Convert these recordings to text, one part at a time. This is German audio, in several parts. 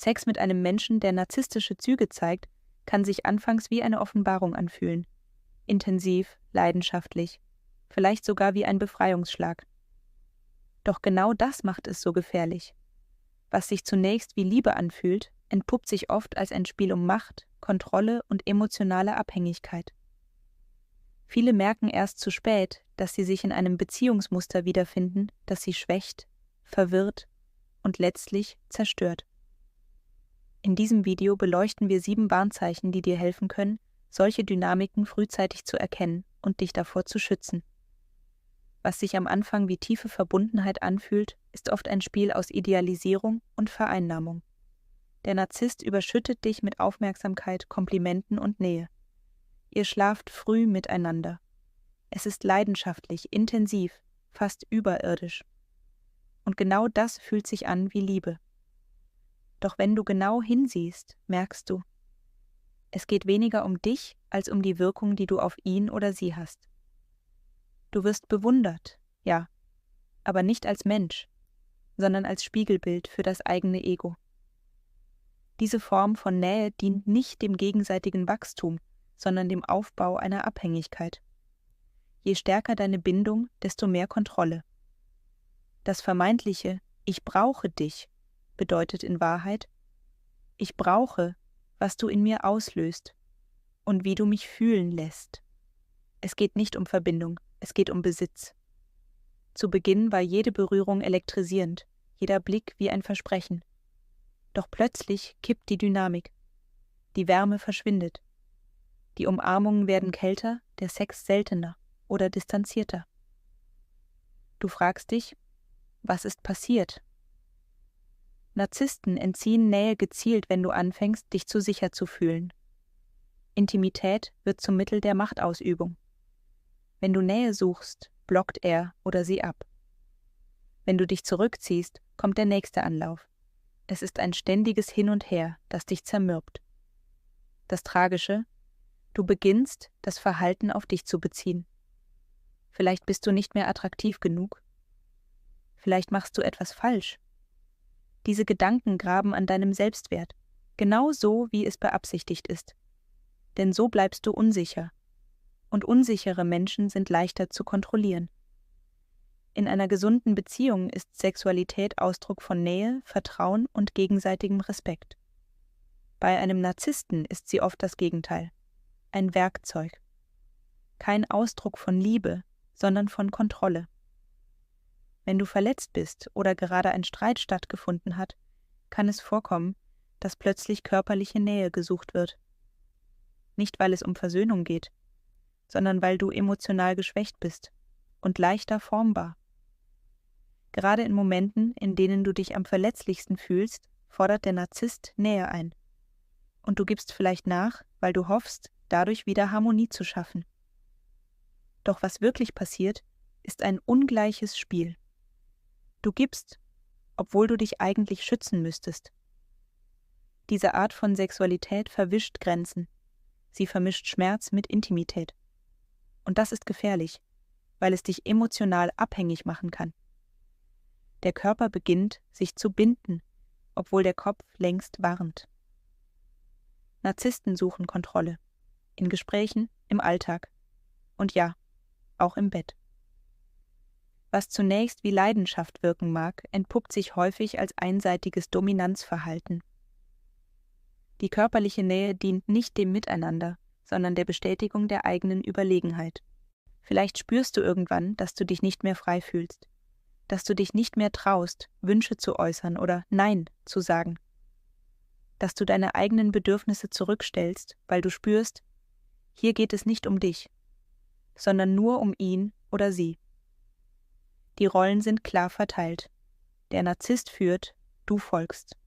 Sex mit einem Menschen, der narzisstische Züge zeigt, kann sich anfangs wie eine Offenbarung anfühlen. Intensiv, leidenschaftlich, vielleicht sogar wie ein Befreiungsschlag. Doch genau das macht es so gefährlich. Was sich zunächst wie Liebe anfühlt, entpuppt sich oft als ein Spiel um Macht, Kontrolle und emotionale Abhängigkeit. Viele merken erst zu spät, dass sie sich in einem Beziehungsmuster wiederfinden, das sie schwächt, verwirrt und letztlich zerstört. In diesem Video beleuchten wir 7 Warnzeichen, die dir helfen können, solche Dynamiken frühzeitig zu erkennen und dich davor zu schützen. Was sich am Anfang wie tiefe Verbundenheit anfühlt, ist oft ein Spiel aus Idealisierung und Vereinnahmung. Der Narzisst überschüttet dich mit Aufmerksamkeit, Komplimenten und Nähe. Ihr schlaft früh miteinander. Es ist leidenschaftlich, intensiv, fast überirdisch. Und genau das fühlt sich an wie Liebe. Doch wenn du genau hinsiehst, merkst du, es geht weniger um dich als um die Wirkung, die du auf ihn oder sie hast. Du wirst bewundert, ja, aber nicht als Mensch, sondern als Spiegelbild für das eigene Ego. Diese Form von Nähe dient nicht dem gegenseitigen Wachstum, sondern dem Aufbau einer Abhängigkeit. Je stärker deine Bindung, desto mehr Kontrolle. Das vermeintliche „Ich brauche dich“ bedeutet in Wahrheit: Ich brauche, was du in mir auslöst und wie du mich fühlen lässt. Es geht nicht um Verbindung, es geht um Besitz. Zu Beginn war jede Berührung elektrisierend, jeder Blick wie ein Versprechen. Doch plötzlich kippt die Dynamik. Die Wärme verschwindet. Die Umarmungen werden kälter, der Sex seltener oder distanzierter. Du fragst dich, was ist passiert? Narzissten entziehen Nähe gezielt, wenn du anfängst, dich zu sicher zu fühlen. Intimität wird zum Mittel der Machtausübung. Wenn du Nähe suchst, blockt er oder sie ab. Wenn du dich zurückziehst, kommt der nächste Anlauf. Es ist ein ständiges Hin und Her, das dich zermürbt. Das Tragische: Du beginnst, das Verhalten auf dich zu beziehen. Vielleicht bist du nicht mehr attraktiv genug. Vielleicht machst du etwas falsch. Diese Gedanken graben an deinem Selbstwert, genau so, wie es beabsichtigt ist. Denn so bleibst du unsicher. Und unsichere Menschen sind leichter zu kontrollieren. In einer gesunden Beziehung ist Sexualität Ausdruck von Nähe, Vertrauen und gegenseitigem Respekt. Bei einem Narzissten ist sie oft das Gegenteil: ein Werkzeug. Kein Ausdruck von Liebe, sondern von Kontrolle. Wenn du verletzt bist oder gerade ein Streit stattgefunden hat, kann es vorkommen, dass plötzlich körperliche Nähe gesucht wird. Nicht, weil es um Versöhnung geht, sondern weil du emotional geschwächt bist und leichter formbar. Gerade in Momenten, in denen du dich am verletzlichsten fühlst, fordert der Narzisst Nähe ein. Und du gibst vielleicht nach, weil du hoffst, dadurch wieder Harmonie zu schaffen. Doch was wirklich passiert, ist ein ungleiches Spiel. Du gibst, obwohl du dich eigentlich schützen müsstest. Diese Art von Sexualität verwischt Grenzen. Sie vermischt Schmerz mit Intimität. Und das ist gefährlich, weil es dich emotional abhängig machen kann. Der Körper beginnt, sich zu binden, obwohl der Kopf längst warnt. Narzissten suchen Kontrolle. In Gesprächen, im Alltag. Und ja, auch im Bett. Was zunächst wie Leidenschaft wirken mag, entpuppt sich häufig als einseitiges Dominanzverhalten. Die körperliche Nähe dient nicht dem Miteinander, sondern der Bestätigung der eigenen Überlegenheit. Vielleicht spürst du irgendwann, dass du dich nicht mehr frei fühlst, dass du dich nicht mehr traust, Wünsche zu äußern oder Nein zu sagen, dass du deine eigenen Bedürfnisse zurückstellst, weil du spürst, hier geht es nicht um dich, sondern nur um ihn oder sie. Die Rollen sind klar verteilt. Der Narzisst führt, du folgst.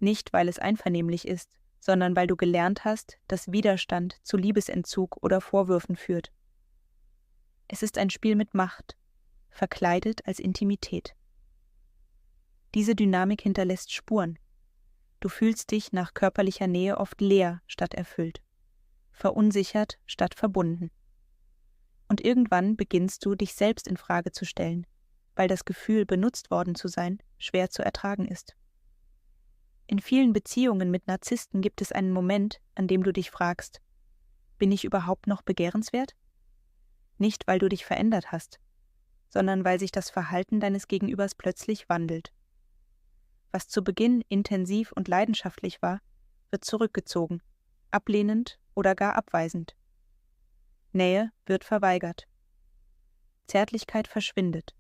Nicht, weil es einvernehmlich ist, sondern weil du gelernt hast, dass Widerstand zu Liebesentzug oder Vorwürfen führt. Es ist ein Spiel mit Macht, verkleidet als Intimität. Diese Dynamik hinterlässt Spuren. Du fühlst dich nach körperlicher Nähe oft leer statt erfüllt, verunsichert statt verbunden. Und irgendwann beginnst du, dich selbst in Frage zu stellen, weil das Gefühl, benutzt worden zu sein, schwer zu ertragen ist. In vielen Beziehungen mit Narzissten gibt es einen Moment, an dem du dich fragst: Bin ich überhaupt noch begehrenswert? Nicht, weil du dich verändert hast, sondern weil sich das Verhalten deines Gegenübers plötzlich wandelt. Was zu Beginn intensiv und leidenschaftlich war, wird zurückgezogen, ablehnend oder gar abweisend. Nähe wird verweigert. Zärtlichkeit verschwindet.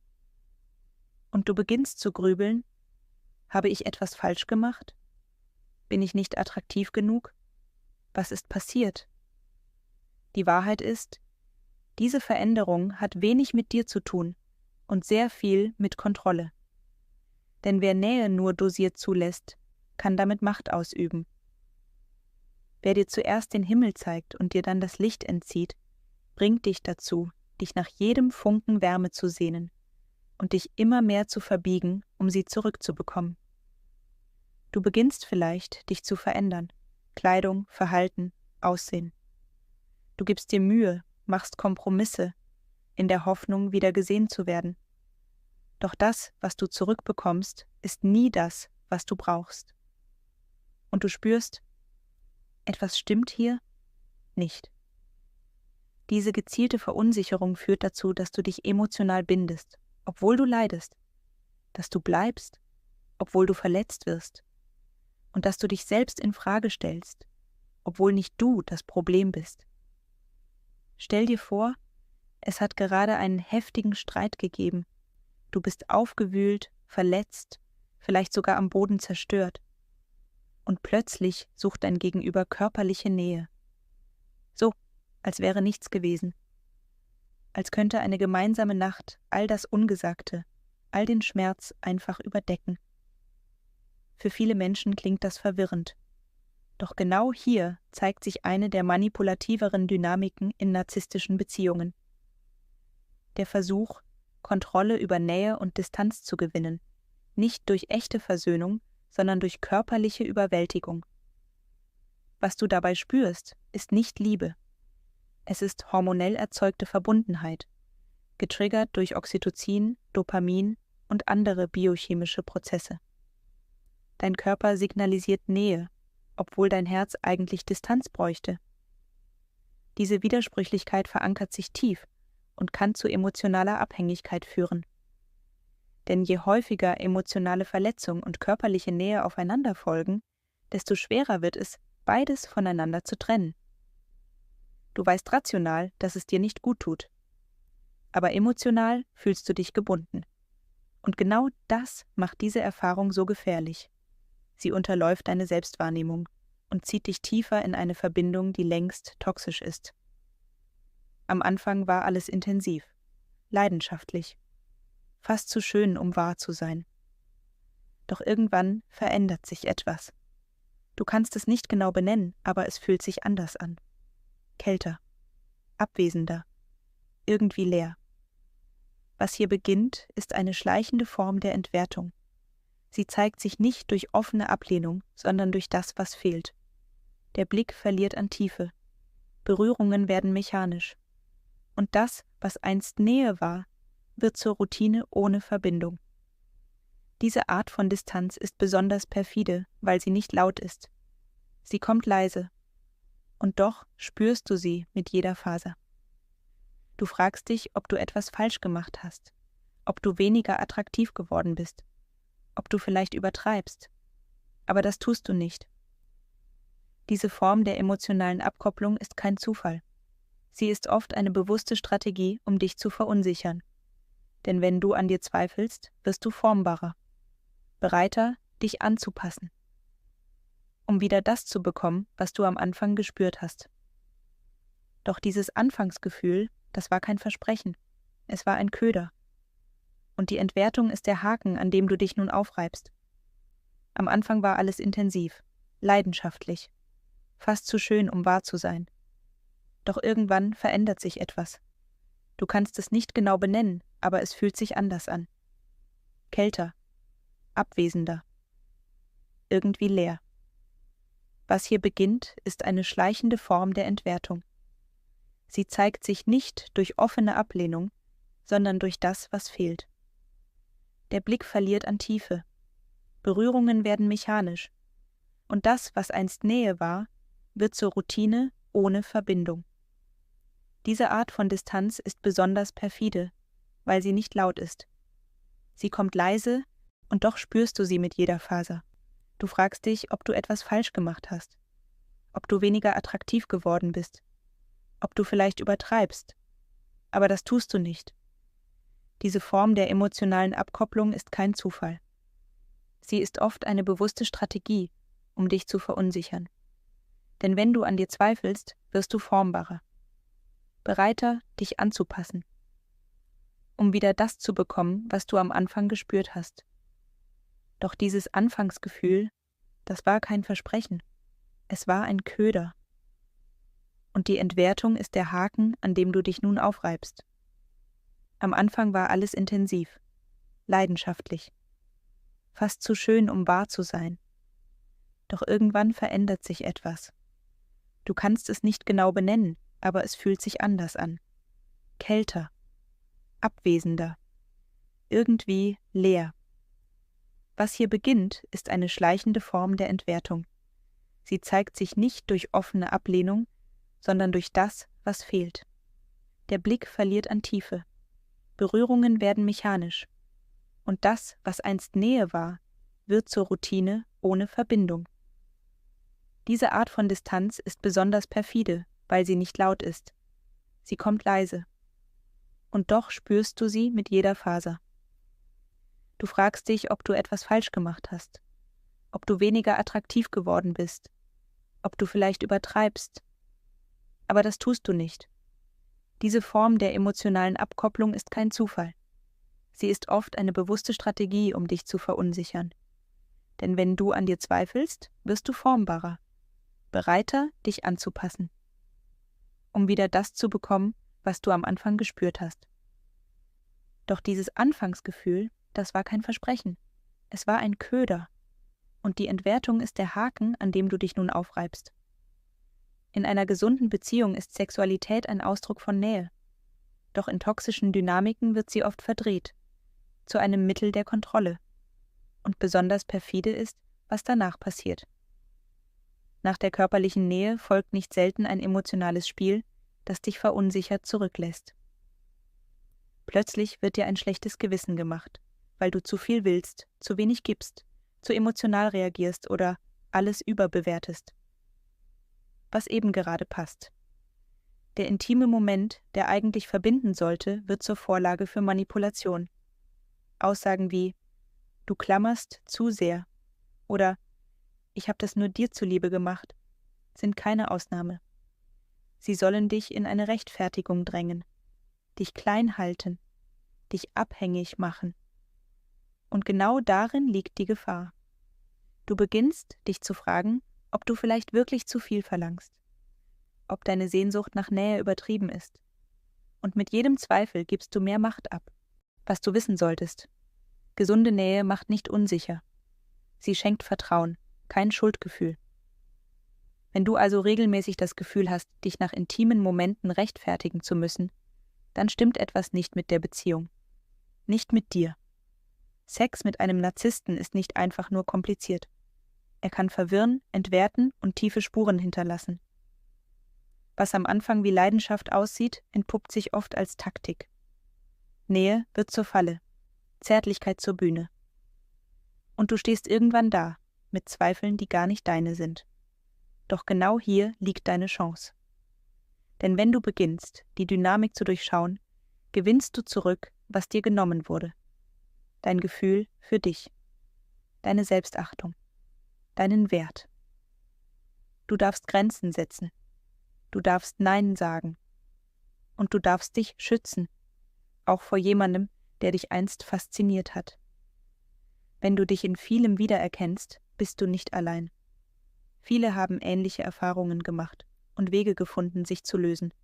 Und du beginnst zu grübeln: Habe ich etwas falsch gemacht? Bin ich nicht attraktiv genug? Was ist passiert? Die Wahrheit ist, diese Veränderung hat wenig mit dir zu tun und sehr viel mit Kontrolle. Denn wer Nähe nur dosiert zulässt, kann damit Macht ausüben. Wer dir zuerst den Himmel zeigt und dir dann das Licht entzieht, bringt dich dazu, dich nach jedem Funken Wärme zu sehnen und dich immer mehr zu verbiegen, um sie zurückzubekommen. Du beginnst vielleicht, dich zu verändern: Kleidung, Verhalten, Aussehen. Du gibst dir Mühe, machst Kompromisse, in der Hoffnung, wieder gesehen zu werden. Doch das, was du zurückbekommst, ist nie das, was du brauchst. Und du spürst, etwas stimmt hier nicht. Diese gezielte Verunsicherung führt dazu, dass du dich emotional bindest, obwohl du leidest, dass du bleibst, obwohl du verletzt wirst, und dass du dich selbst in Frage stellst, obwohl nicht du das Problem bist. Stell dir vor, es hat gerade einen heftigen Streit gegeben. Du bist aufgewühlt, verletzt, vielleicht sogar am Boden zerstört. Und plötzlich sucht dein Gegenüber körperliche Nähe. So, als wäre nichts gewesen. Als könnte eine gemeinsame Nacht all das Ungesagte, all den Schmerz einfach überdecken. Für viele Menschen klingt das verwirrend. Doch genau hier zeigt sich eine der manipulativeren Dynamiken in narzisstischen Beziehungen. Der Versuch, Kontrolle über Nähe und Distanz zu gewinnen, nicht durch echte Versöhnung, sondern durch körperliche Überwältigung. Was du dabei spürst, ist nicht Liebe. Es ist hormonell erzeugte Verbundenheit, getriggert durch Oxytocin, Dopamin und andere biochemische Prozesse. Dein Körper signalisiert Nähe, obwohl dein Herz eigentlich Distanz bräuchte. Diese Widersprüchlichkeit verankert sich tief und kann zu emotionaler Abhängigkeit führen. Denn je häufiger emotionale Verletzung und körperliche Nähe aufeinander folgen, desto schwerer wird es, beides voneinander zu trennen. Du weißt rational, dass es dir nicht gut tut. Aber emotional fühlst du dich gebunden. Und genau das macht diese Erfahrung so gefährlich. Sie unterläuft deine Selbstwahrnehmung und zieht dich tiefer in eine Verbindung, die längst toxisch ist. Am Anfang war alles intensiv, leidenschaftlich, fast zu schön, um wahr zu sein. Doch irgendwann verändert sich etwas. Du kannst es nicht genau benennen, aber es fühlt sich anders an. Kälter, abwesender, irgendwie leer. Was hier beginnt, ist eine schleichende Form der Entwertung. Sie zeigt sich nicht durch offene Ablehnung, sondern durch das, was fehlt. Der Blick verliert an Tiefe. Berührungen werden mechanisch. Und das, was einst Nähe war, wird zur Routine ohne Verbindung. Diese Art von Distanz ist besonders perfide, weil sie nicht laut ist. Sie kommt leise. Und doch spürst du sie mit jeder Faser. Du fragst dich, ob du etwas falsch gemacht hast, ob du weniger attraktiv geworden bist, ob du vielleicht übertreibst. Aber das tust du nicht. Diese Form der emotionalen Abkopplung ist kein Zufall. Sie ist oft eine bewusste Strategie, um dich zu verunsichern. Denn wenn du an dir zweifelst, wirst du formbarer, bereiter, dich anzupassen, um wieder das zu bekommen, was du am Anfang gespürt hast. Doch dieses Anfangsgefühl, das war kein Versprechen. Es war ein Köder. Und die Entwertung ist der Haken, an dem du dich nun aufreibst. Am Anfang war alles intensiv, leidenschaftlich, fast zu schön, um wahr zu sein. Doch irgendwann verändert sich etwas. Du kannst es nicht genau benennen, aber es fühlt sich anders an. Kälter, abwesender, irgendwie leer. Was hier beginnt, ist eine schleichende Form der Entwertung. Sie zeigt sich nicht durch offene Ablehnung, sondern durch das, was fehlt. Der Blick verliert an Tiefe. Berührungen werden mechanisch. Und das, was einst Nähe war, wird zur Routine ohne Verbindung. Diese Art von Distanz ist besonders perfide, weil sie nicht laut ist. Sie kommt leise, und doch spürst du sie mit jeder Faser. Du fragst dich, ob du etwas falsch gemacht hast, ob du weniger attraktiv geworden bist, ob du vielleicht übertreibst. Aber das tust du nicht. Diese Form der emotionalen Abkopplung ist kein Zufall. Sie ist oft eine bewusste Strategie, um dich zu verunsichern. Denn wenn du an dir zweifelst, wirst du formbarer, bereiter, dich anzupassen, um wieder das zu bekommen, was du am Anfang gespürt hast. Doch dieses Anfangsgefühl, das war kein Versprechen, es war ein Köder. Und die Entwertung ist der Haken, an dem du dich nun aufreibst. Am Anfang war alles intensiv, leidenschaftlich, fast zu schön, um wahr zu sein. Doch irgendwann verändert sich etwas. Du kannst es nicht genau benennen, aber es fühlt sich anders an. Kälter, abwesender, irgendwie leer. Was hier beginnt, ist eine schleichende Form der Entwertung. Sie zeigt sich nicht durch offene Ablehnung, sondern durch das, was fehlt. Der Blick verliert an Tiefe. Berührungen werden mechanisch. Und das, was einst Nähe war, wird zur Routine ohne Verbindung. Diese Art von Distanz ist besonders perfide, weil sie nicht laut ist. Sie kommt leise. Und doch spürst du sie mit jeder Faser. Du fragst dich, ob du etwas falsch gemacht hast, ob du weniger attraktiv geworden bist, ob du vielleicht übertreibst. Aber das tust du nicht. Diese Form der emotionalen Abkopplung ist kein Zufall. Sie ist oft eine bewusste Strategie, um dich zu verunsichern. Denn wenn du an dir zweifelst, wirst du formbarer, bereiter, dich anzupassen, um wieder das zu bekommen, was du am Anfang gespürt hast. Doch dieses Anfangsgefühl, das war kein Versprechen. Es war ein Köder. Und die Entwertung ist der Haken, an dem du dich nun aufreibst. In einer gesunden Beziehung ist Sexualität ein Ausdruck von Nähe. Doch in toxischen Dynamiken wird sie oft verdreht, zu einem Mittel der Kontrolle. Und besonders perfide ist, was danach passiert. Nach der körperlichen Nähe folgt nicht selten ein emotionales Spiel, das dich verunsichert zurücklässt. Plötzlich wird dir ein schlechtes Gewissen gemacht, weil du zu viel willst, zu wenig gibst, zu emotional reagierst oder alles überbewertest. Was eben gerade passt. Der intime Moment, der eigentlich verbinden sollte, wird zur Vorlage für Manipulation. Aussagen wie „Du klammerst zu sehr“ oder „Ich habe das nur dir zuliebe gemacht“ sind keine Ausnahme. Sie sollen dich in eine Rechtfertigung drängen, dich klein halten, dich abhängig machen. Und genau darin liegt die Gefahr. Du beginnst, dich zu fragen, ob du vielleicht wirklich zu viel verlangst, ob deine Sehnsucht nach Nähe übertrieben ist. Und mit jedem Zweifel gibst du mehr Macht ab. Was du wissen solltest: Gesunde Nähe macht nicht unsicher. Sie schenkt Vertrauen, kein Schuldgefühl. Wenn du also regelmäßig das Gefühl hast, dich nach intimen Momenten rechtfertigen zu müssen, dann stimmt etwas nicht mit der Beziehung. Nicht mit dir. Sex mit einem Narzissten ist nicht einfach nur kompliziert. Er kann verwirren, entwerten und tiefe Spuren hinterlassen. Was am Anfang wie Leidenschaft aussieht, entpuppt sich oft als Taktik. Nähe wird zur Falle, Zärtlichkeit zur Bühne. Und du stehst irgendwann da, mit Zweifeln, die gar nicht deine sind. Doch genau hier liegt deine Chance. Denn wenn du beginnst, die Dynamik zu durchschauen, gewinnst du zurück, was dir genommen wurde. Dein Gefühl für dich, deine Selbstachtung, deinen Wert. Du darfst Grenzen setzen, du darfst Nein sagen und du darfst dich schützen, auch vor jemandem, der dich einst fasziniert hat. Wenn du dich in vielem wiedererkennst, bist du nicht allein. Viele haben ähnliche Erfahrungen gemacht und Wege gefunden, sich zu lösen.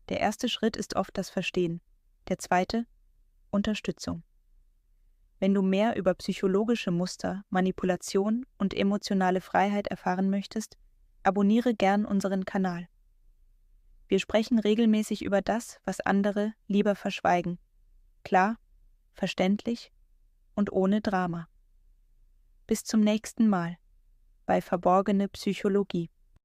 Der erste Schritt ist oft das Verstehen, der zweite Unterstützung. Wenn du mehr über psychologische Muster, Manipulation und emotionale Freiheit erfahren möchtest, abonniere gern unseren Kanal. Wir sprechen regelmäßig über das, was andere lieber verschweigen. Klar, verständlich und ohne Drama. Bis zum nächsten Mal. bei Verborgene Psychologie.